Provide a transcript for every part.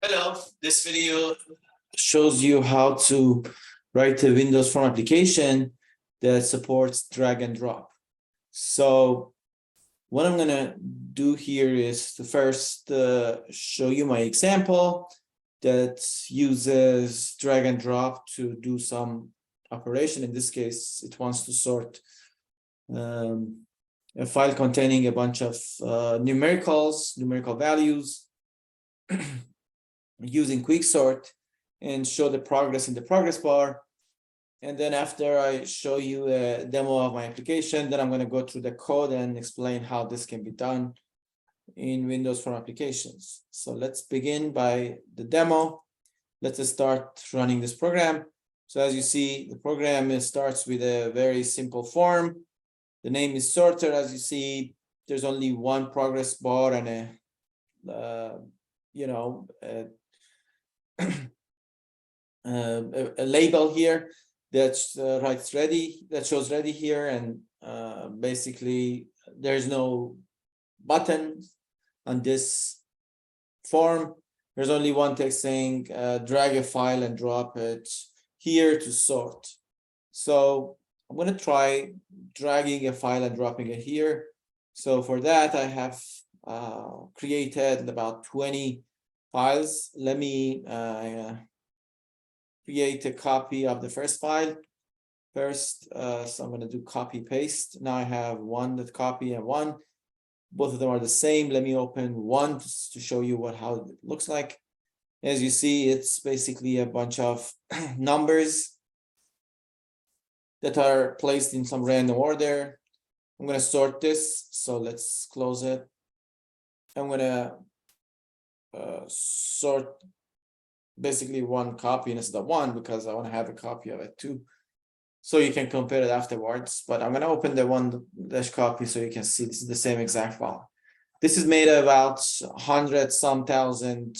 Hello, this video shows you how to write a Windows Form application that supports drag and drop. So what I'm gonna do here is to first show you my example that uses drag and drop to do some operation. In this case, it wants to sort a file containing a bunch of numerical values using quicksort and show the progress in the progress bar. And then after I show you a demo of my application, then I'm going to go through the code and explain how this can be done in Windows Form applications. So let's begin by the demo. Let's start running this program. So as you see, the program starts with a very simple form. The name is sorter. As you see, there's only one progress bar and a label here that writes ready, that shows ready here, and basically there's no button on this form. There's only one text saying drag a file and drop it here to sort. So I'm going to try dragging a file and dropping it here. So for that, I have created about 20 files. Let me create a copy of the first file first. So I'm going to do copy paste. Now I have one that copy and one. Both of them are the same. Let me open one to show you how it looks like. As you see, it's basically a bunch of numbers that are placed in some random order. I'm going to sort this. So let's close it. I'm going to sort basically one copy instead of one because I want to have a copy of it too. So you can compare it afterwards. But I'm going to open the one dash copy so you can see this is the same exact file. This is made of about 100-some thousand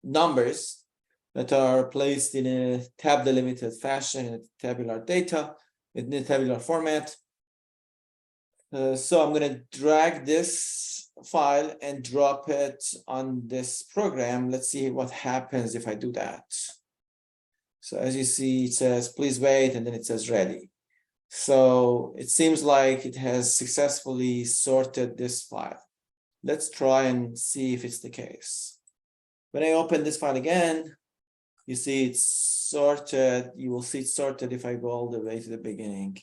numbers that are placed in a tab delimited fashion in a tabular data, in a tabular format. So I'm going to drag this file and drop it on this program. Let's see what happens if I do that. So as you see, it says, please wait, and then it says ready. So it seems like it has successfully sorted this file. Let's try and see if it's the case. When I open this file again, you see it's sorted. You will see it's sorted if I go all the way to the beginning.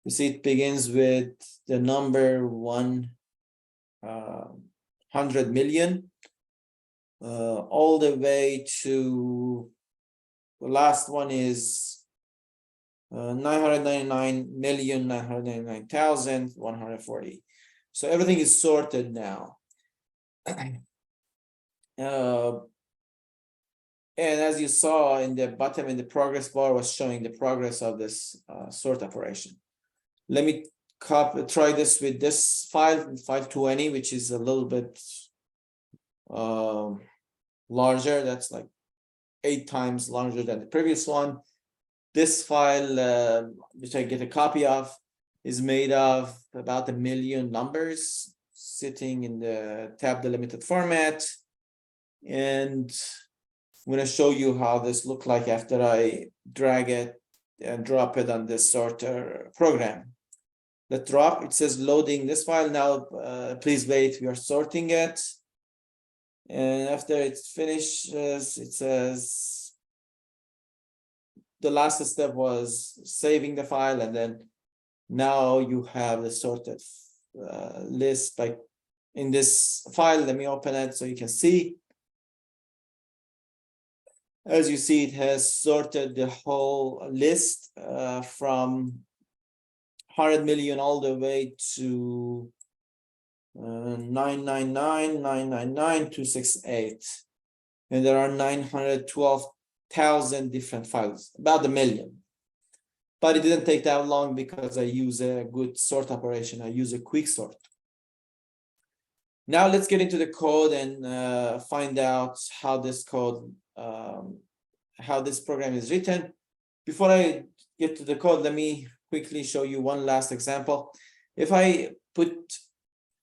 You see it begins with the number 100 million, all the way to the last one is 999,999,140. So everything is sorted now. And as you saw in the bottom in the progress bar was showing the progress of this sort operation. Let me try this with this file, 520, which is a little bit larger. That's like 8 times larger than the previous one. This file, which I get a copy of, is made of about 1 million numbers sitting in the tab delimited format. And I'm going to show you how this looks like after I drag it and drop it on this sorter program. The drop, it says loading this file now. Please wait, we are sorting it. And after it finishes, it says the last step was saving the file, and then now you have the sorted list like in this file. Let me open it so you can see. As you see, it has sorted the whole list from 100 million all the way to 999,999,268, and there are 912,000 different files, about 1 million. But it didn't take that long because I use a good sort operation. I use a quick sort. Now let's get into the code and find out how this code, how this program is written. Before I get to the code, let me quickly show you one last example. If I put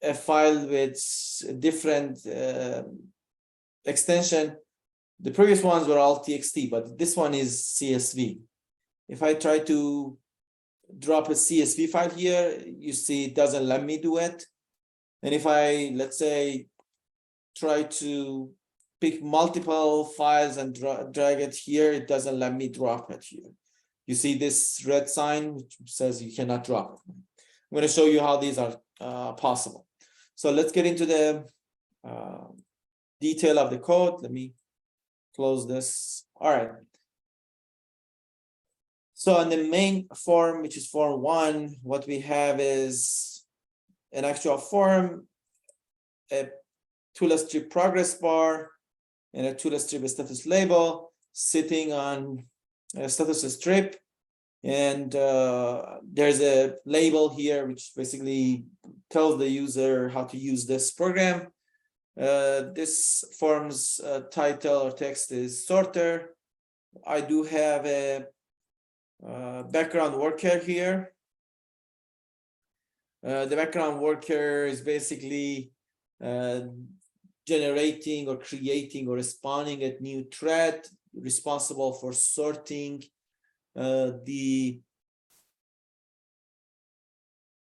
a file with different extension, the previous ones were all TXT, but this one is CSV. If I try to drop a CSV file here, you see it doesn't let me do it. And if I, let's say, try to pick multiple files and drag it here, it doesn't let me drop it here. You see this red sign which says you cannot drop it. I'm going to show you how these are possible. So let's get into the detail of the code. Let me close this. All right. So on the main form, which is form 1, what we have is an actual form, a toolstrip progress bar, and a toolstrip status label sitting on a status strip. And there's a label here which basically tells the user how to use this program. This form's title or text is sorter. I do have a background worker here. The background worker is basically generating or creating or spawning a new thread responsible for sorting the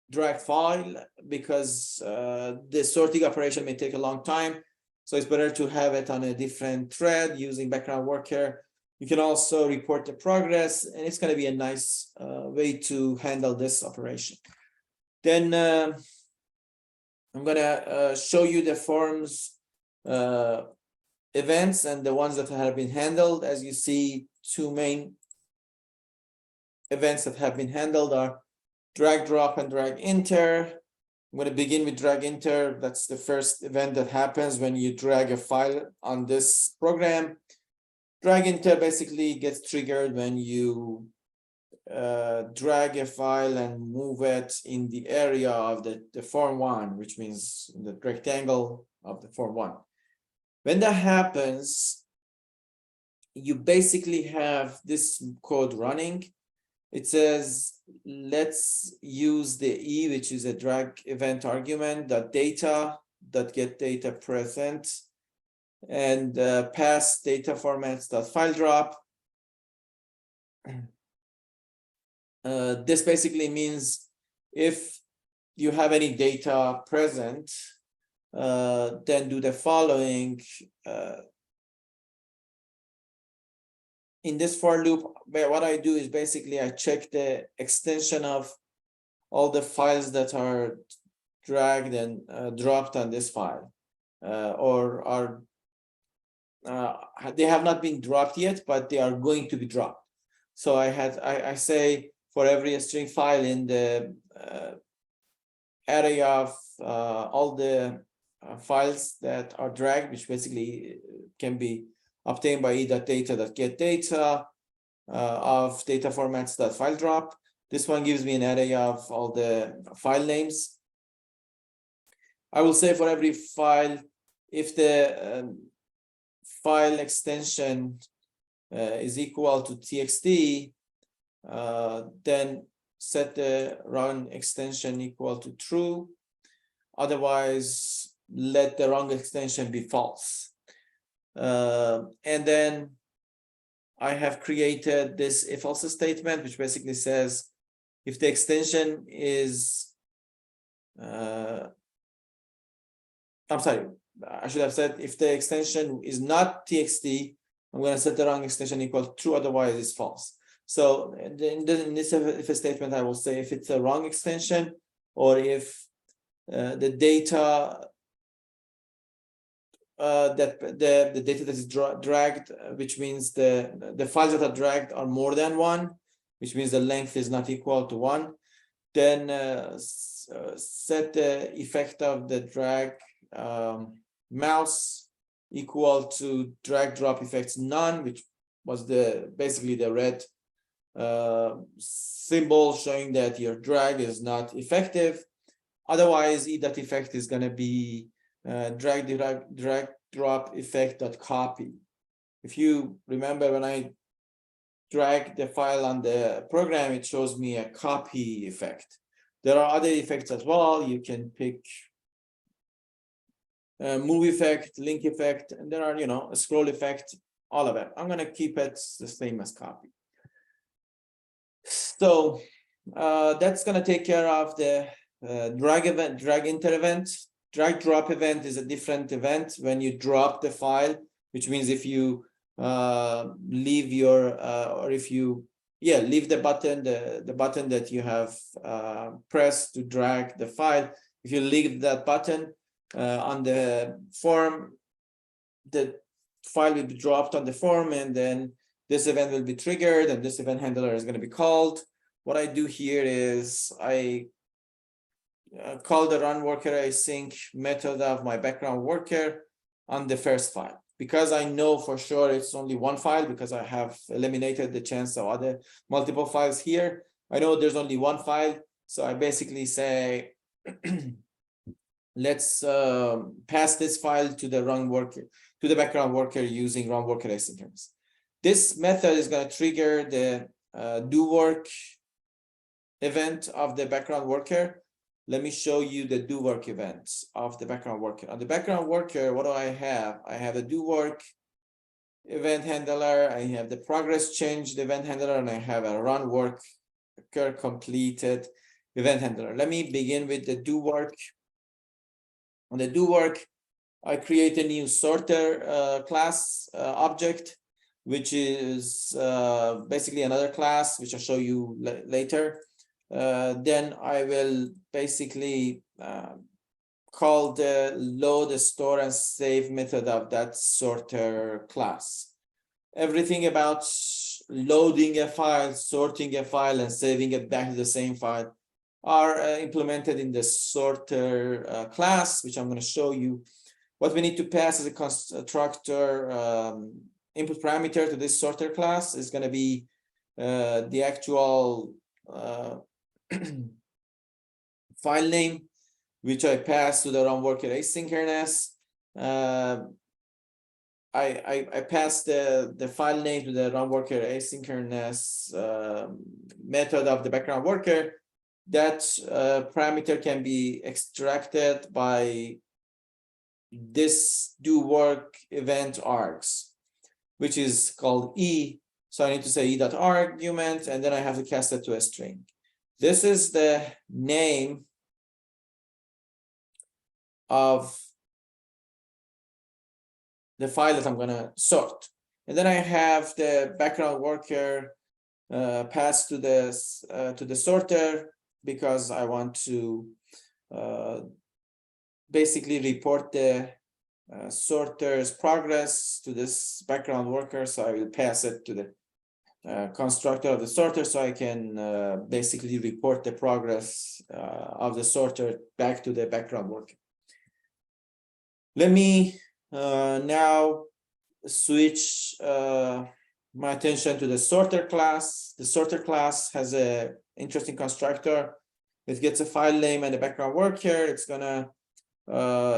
drag file, because the sorting operation may take a long time. So it's better to have it on a different thread using background worker. You can also report the progress, and it's going to be a nice way to handle this operation. Then I'm going to show you the forms events and the ones that have been handled. As you see, 2 main events that have been handled are drag drop and drag enter. I'm going to begin with drag enter. That's the first event that happens when you drag a file on this program. Drag enter basically gets triggered when you drag a file and move it in the area of the form 1, which means the rectangle of the form 1. When that happens, you basically have this code running. It says, let's use the E, which is a drag event argument, .data, .get data present, and pass data formats .file drop. This basically means if you have any data present, then do the following. In this for loop, what I do is basically I check the extension of all the files that are dragged and dropped on this file, or are they have not been dropped yet, but they are going to be dropped. So I say for every string file in the array of all the files that are dragged, which basically can be obtained by e.data.get data of data formats .file drop. This one gives me an array of all the file names. I will say for every file, if the file extension is equal to txt, then set the run extension equal to true. Otherwise, let the wrong extension be false. And then I have created this if else statement, which basically says if the extension is, I'm sorry, I should have said if the extension is not txt, I'm going to set the wrong extension equal to true, otherwise it's false. So in this if statement, I will say if it's a wrong extension, or if the data that the data that is dragged, which means the files that are dragged are more than 1, which means the length is not equal to 1, then set the effect of the drag mouse equal to drag drop effects none, which was basically the red symbol showing that your drag is not effective. Otherwise, e.effect is going to be drag drop effect.copy. If you remember, when I drag the file on the program, it shows me a copy effect. There are other effects as well. You can pick move effect, link effect, and there are, you know, a scroll effect, all of it. I'm going to keep it the same as copy. So that's going to take care of the drag event, drag enter event. Drag drop event is a different event when you drop the file, which means if you leave your or if you leave the button, the button that you have pressed to drag the file. If you leave that button on the form, the file will be dropped on the form, and then this event will be triggered, and this event handler is going to be called. What I do here is I call the run worker async method of my background worker on the first file. Because I know for sure it's only one file, because I have eliminated the chance of other multiple files here. I know there's only one file, so I basically say, let's pass this file to the run worker, to the background worker using run worker asynchronous. This method is going to trigger the do work event of the background worker. Let me show you the do work events of the background worker. On the background worker, what do I have? I have a do work event handler, I have the progress changed event handler, and I have a run worker completed event handler. Let me begin with the do work. On the do work, I create a new sorter class object, which is basically another class, which I'll show you later. Then I will basically call the load, store, and save method of that sorter class. Everything about loading a file, sorting a file, and saving it back to the same file are implemented in the sorter class, which I'm going to show you. What we need to pass as a constructor input parameter to this sorter class is going to be the actual file name, which I pass to the run worker asynchronous. I pass the file name to the run worker asynchronous method of the background worker. That parameter can be extracted by this do work event args, which is called E. So I need to say e.argument, and then I have to cast it to a string. This is the name of the file that I'm going to sort. And then I have the background worker pass to the sorter, because I want to basically report the sorter's progress to this background worker. So I will pass it to the constructor of the sorter, so I can basically report the progress of the sorter back to the background worker. Let me now switch my attention to the sorter class. The sorter class has a interesting constructor. It gets a file name and a background worker. It's gonna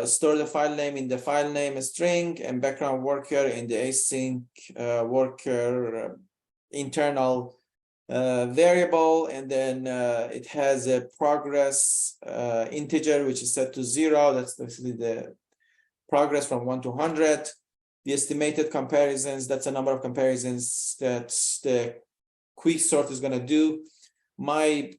store the file name in the file name string, and background worker in the async worker internal variable, and then it has a progress integer which is set to 0. That's basically the progress from 1 to 100. The estimated comparisons, that's a number of comparisons that the quick sort is going to do. My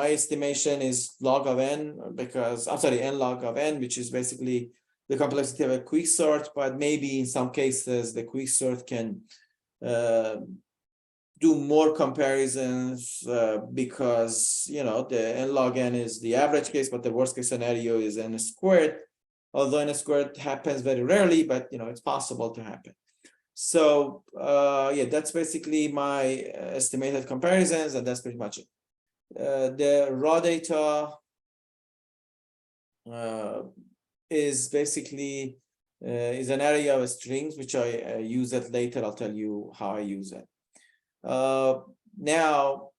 estimation is log of n, because I'm sorry, n log of n, which is basically the complexity of a quick sort, but maybe in some cases the quick sort can do more comparisons because, you know, the n log n is the average case, but the worst case scenario is n squared. Although n squared happens very rarely, but you know, it's possible to happen. So yeah, that's basically my estimated comparisons, and that's pretty much it. The raw data is basically is an array of strings, which I use it later. I'll tell you how I use it. Now,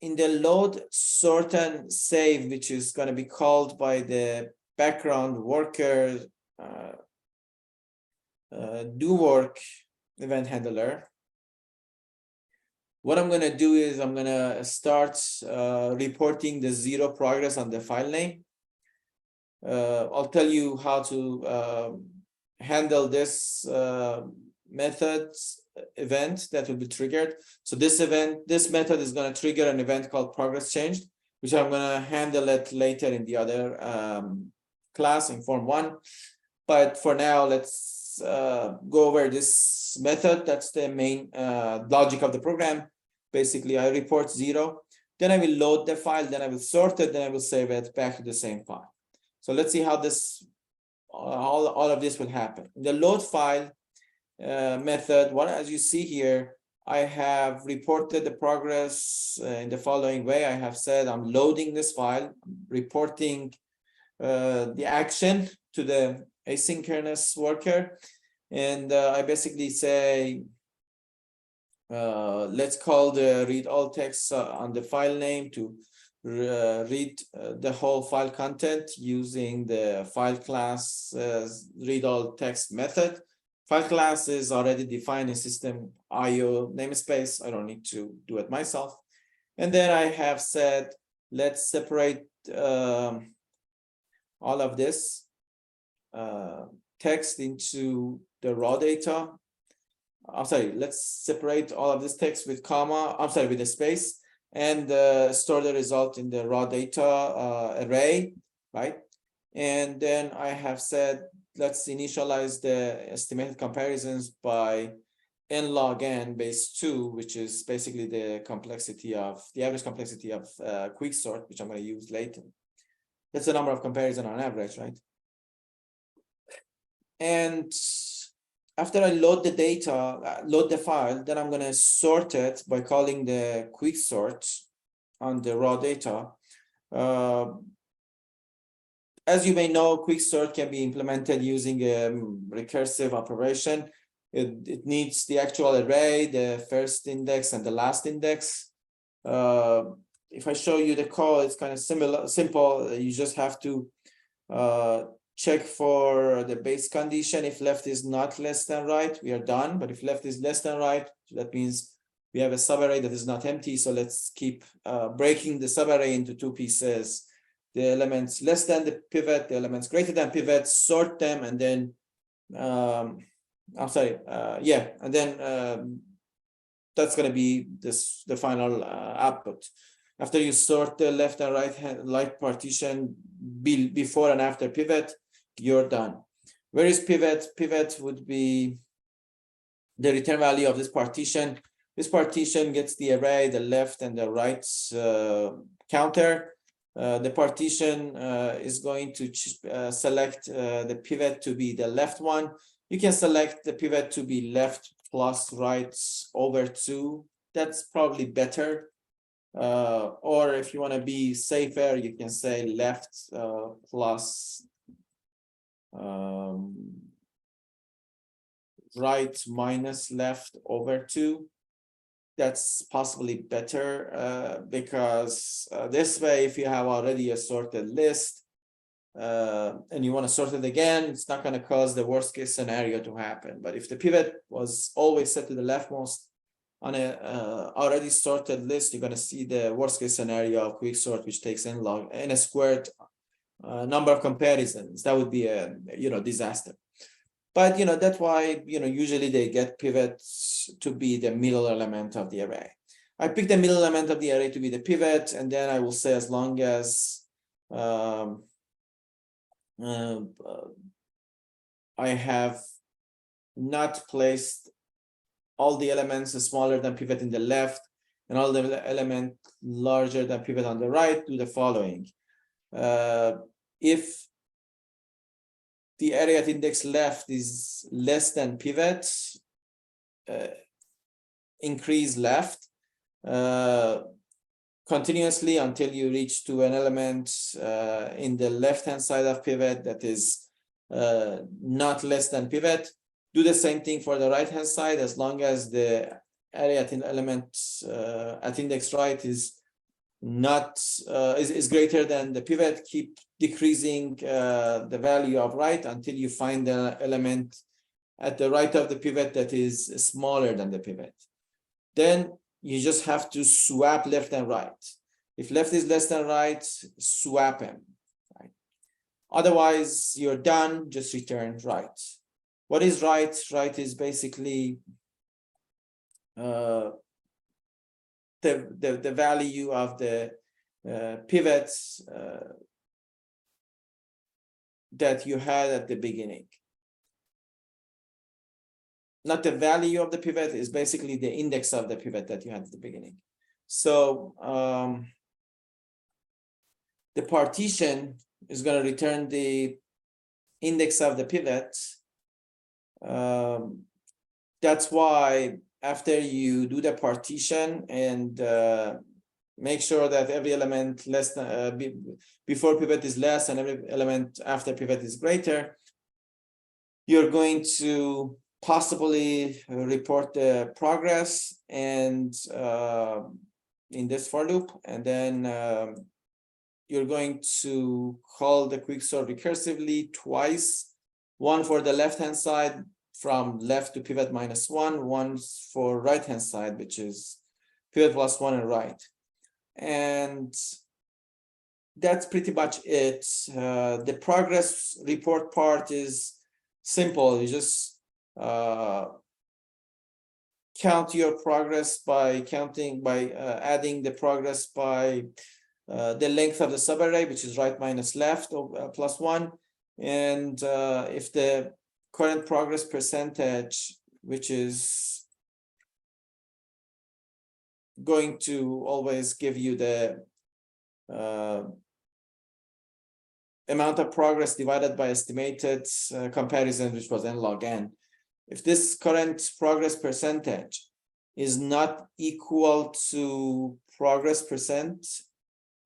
in the load, sort, and save, which is going to be called by the background worker do work event handler, what I'm going to do is I'm going to start reporting the 0 progress on the file name. I'll tell you how to handle this method event that will be triggered. So this method is going to trigger an event called progress changed, which I'm going to handle it later in the other class in form 1. But for now, let's go over this method. That's the main logic of the program. Basically, I report 0, then I will load the file, then I will sort it, then I will save it back to the same file. So let's see how this all of this will happen. In the load file method, as you see here, I have reported the progress in the following way. I have said I'm loading this file, reporting the action to the asynchronous worker, and I basically say let's call the read all text on the file name to read the whole file content using the file class read all text method. File class is already defined in system IO namespace. I don't need to do it myself. And then I have said, let's separate all of this text into the raw data. I'm sorry, let's separate all of this text with comma, I'm sorry, with a space, and store the result in the raw data array, right? And then I have said, let's initialize the estimated comparisons by n log n base 2, which is basically the complexity of the average complexity of quicksort, which I'm going to use later. That's the number of comparison on average, right? And after I load the data, load the file, then I'm going to sort it by calling the quicksort on the raw data. As you may know, quicksort can be implemented using a recursive operation. It needs the actual array, the first index and the last index. If I show you the code, it's kind of simple. You just have to check for the base condition. If left is not less than right, we are done. But if left is less than right, that means we have a subarray that is not empty. So let's keep breaking the subarray into 2 pieces. The elements less than the pivot, the elements greater than pivot, sort them, and then I'm sorry, and then that's going to be the final output. After you sort the left and right partition before and after pivot, you're done. Where is pivot? Pivot would be the return value of this partition. This partition gets the array, the left and the right counter. The partition is going to select the pivot to be the left one. You can select the pivot to be left plus right over 2. That's probably better. Or if you want to be safer, you can say left plus right minus left over 2. That's possibly better because this way, if you have already a sorted list and you want to sort it again, it's not going to cause the worst case scenario to happen. But if the pivot was always set to the leftmost on a already sorted list, you're going to see the worst case scenario of quicksort, which takes n a squared number of comparisons. That would be a disaster. But that's why usually they get pivots to be the middle element of the array. I pick the middle element of the array to be the pivot, and then I will say as long as I have not placed all the elements smaller than pivot in the left and all the element larger than pivot on the right, do the following. If the area at index left is less than pivot, increase left continuously until you reach to an element in the left-hand side of pivot that is not less than pivot. Do the same thing for the right-hand side. As long as the area at element at index right is greater than the pivot, keep decreasing the value of right until you find the element at the right of the pivot that is smaller than the pivot. Then you just have to swap left and right. If left is less than right, swap them. Right? Otherwise, you're done, just return right. What is right? Right is basically the value of the pivots that you had at the beginning. Not the value of the pivot, is basically the index of the pivot that you had at the beginning. So the partition is going to return the index of the pivot. That's why after you do the partition and make sure that every element less than before pivot is less and every element after pivot is greater, you're going to possibly report the progress and in this for loop, and then you're going to call the quicksort recursively twice, one for the left hand side from left to pivot -1, one for right hand side, which is pivot +1 and right. And that's pretty much it. The progress report part is simple. You just count your progress by adding the progress by the length of the subarray, which is right minus left +1. And if the current progress percentage, which is going to always give you the amount of progress divided by estimated comparison, which was n log n. If this current progress percentage is not equal to progress percent,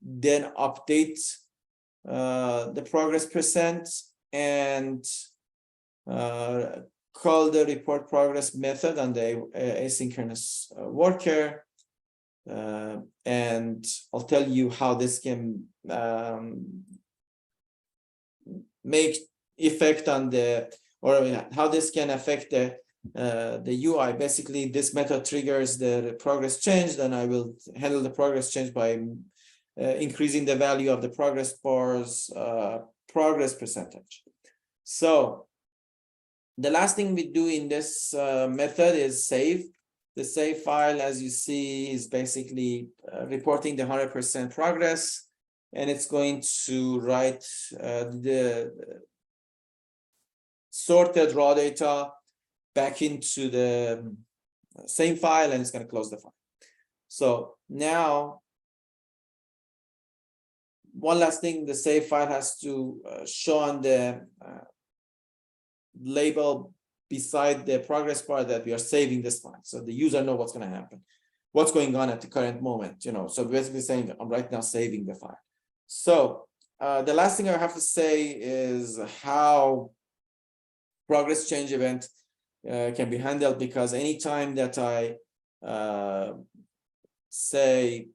then update the progress percent and call the report progress method on the asynchronous worker. And I'll tell you how this can make effect on the, or how this can affect the UI. Basically, this method triggers the progress change. Then I will handle the progress change by increasing the value of the progress bar's progress percentage. So the last thing we do in this method is save. The save file, as you see, is basically reporting the 100% progress, and it's going to write the sorted raw data back into the same file, and it's going to close the file. So now, one last thing, the save file has to show on the label beside the progress bar that we are saving this file, so the user know what's going to happen, what's going on at the current moment, you know. So basically saying I'm right now saving the file. So the last thing I have to say is how progress change event can be handled, because anytime that I say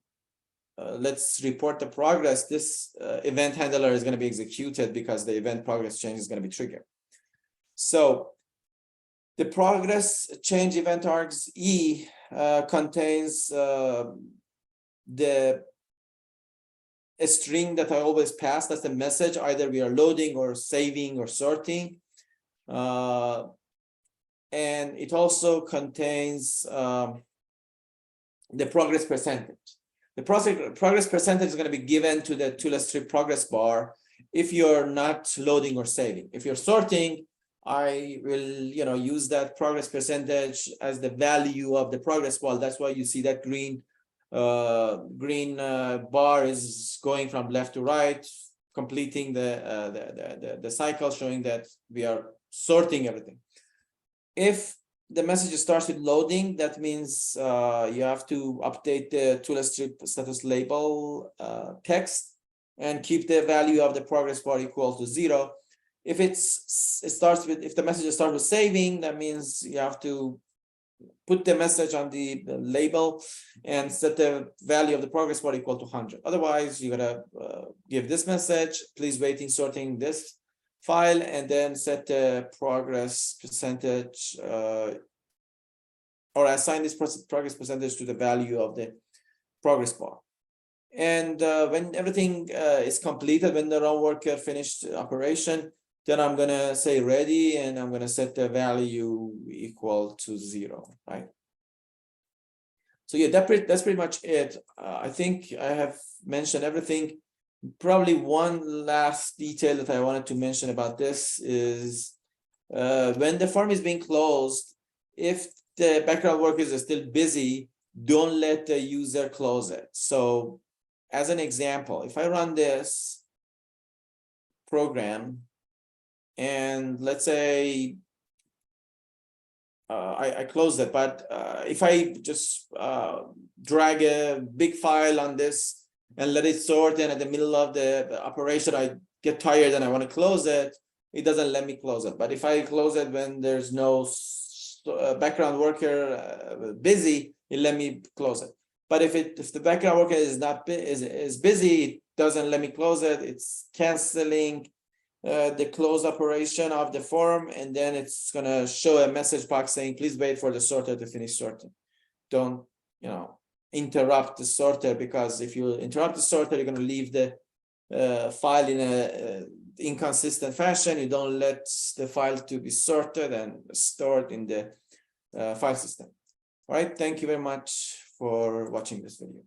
let's report the progress, this event handler is going to be executed because the event progress change is going to be triggered. So the progress change event args E contains the a string that I always pass. That's the message. Either we are loading or saving or sorting. And it also contains the progress percentage. The progress percentage is going to be given to the toolstrip progress bar if you're not loading or saving. If you're sorting, I will, use that progress percentage as the value of the progress bar. That's why you see that green bar is going from left to right, completing the cycle, showing that we are sorting everything. If the message starts with loading, that means you have to update the toolstrip status label text and keep the value of the progress bar equal to 0. If if the message starts with saving, that means you have to put the message on the label and set the value of the progress bar equal to 100. Otherwise, you're gonna give this message, please wait in sorting this file, and then set the progress percentage or assign this progress percentage to the value of the progress bar. And when everything is completed, when the run worker finished operation, then I'm gonna say ready, and I'm gonna set the value equal to 0, right? So yeah, that's pretty much it. I think I have mentioned everything. Probably one last detail that I wanted to mention about this is when the form is being closed, if the background workers are still busy, don't let the user close it. So as an example, if I run this program and let's say I closed it, but if I just drag a big file on this and let it sort, and at the middle of the operation I get tired and I want to close it, it doesn't let me close it. But if I close it when there's no background worker busy, it let me close it. But if the background worker is not is busy, it doesn't let me close it. It's canceling the close operation of the form, and then it's gonna show a message box saying, please wait for the sorter to finish sorting. Don't, interrupt the sorter, because if you interrupt the sorter, you're gonna leave the file in a inconsistent fashion. You don't let the file to be sorted and stored in the file system. All right, thank you very much for watching this video.